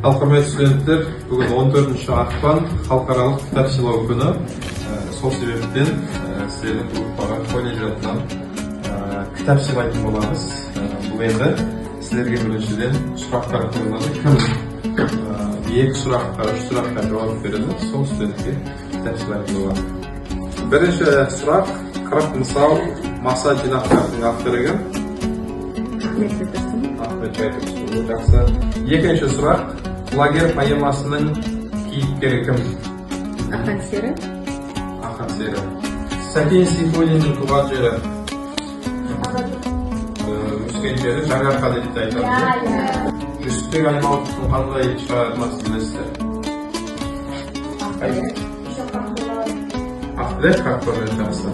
Құрметті студенттер, бүгін 14 ақпан халықаралық кітап сыйлау күні. Сол себептен сіздердің группаға колледж атынан кітап сыйлайтын боламыз. Бұл енді сіздерге біріншіден сұрақтар қойылады. Кім 2 сұраққа, 3 сұраққа жауап береді, сол студентке кітап сыйлайтын болады. Бірінші сұрақ 40 мысал маса жинақтардың авторы кім? Ахмет Байтұрсынұлы. Жақсы. Екінші сұрақ, құлагер поэмасының кейіпкері кім? Ақан Сері. Ақан Сері. Сәкен Сейфуллиннің туған жері? Өскен жері Жаңаарқа деп айтамыз. Жүсіпбек Аймауытовтың қандай шығармасын білесіздер? Ақбілек қақпырмен жақсы.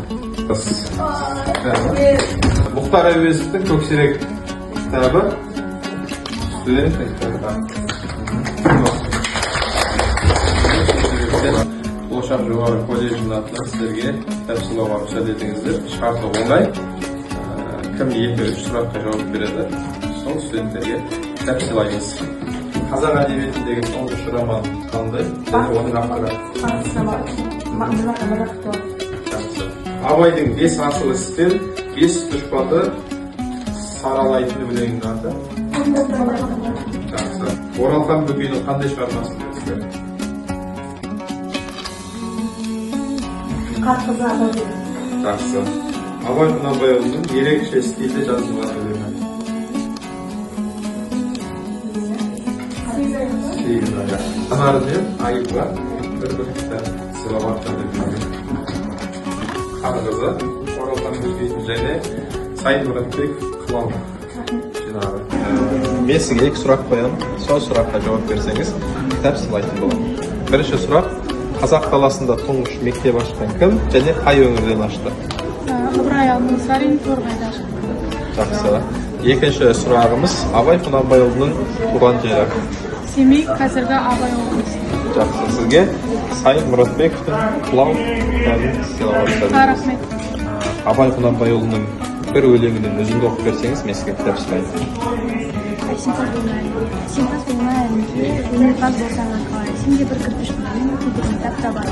Мұхтар Әуезовтің Көксерек кітабы? Студенттің кітабы. Болашақ жоғары колледждің атынан сіздерге кітап сыйлауға рұқсат етіңіздер. Шарты оңай. Кім 2-3 сұраққа жауап береді, сол студенттерге кітап сыйлаймыз. Қазақ әдебиетіндегі тұңғыш роман қандай? Оның авторы? Абайдың 5 асыл істен 5 дұшпанды саралайтын өлеңінің аты? Жақсы. Оралхан Бөкейдің қандай шығармасын білесіздер? Қатқызы Абай. Жақсы. Абай Құнанбайұлының ерекше стильде жазылған өлеңі? Сегіз аяқ. Қанары мен айыпқа бір кітап сыйлап жатыр. Қарғызы, Оралхан Бөкейдің және Сайын Мұратбеков Қылау жинағы. Мен сізге 2 сұрақ қоямын, сол сұраққа жауап берсеңіз, кітап сыйлайтын боламын. Бірінші сұрақ, Қазақ даласында тұңғыш мектеп ашқан кім және қай өңірден ашты? Ыбырай Алтынсарин Торғайда ашқан. Жақсы. Екінші сұрағымыз, Абай Құнанбайұлының туған жері? Семей, қазіргі Абай облысы. Жақсы. Сізге Сайын Мұратбековтың Қылау кітабын сыйлауға Рахмет. Абай Құнанбайұлының бір өлеңінен үзінді оқып берсеңіз, мен сізге кітап сыйлаймын. Сен болмайын, өнерпаз болсаң қалай, сенде бір кірпіш бар, мен күйдірген кітап та бар.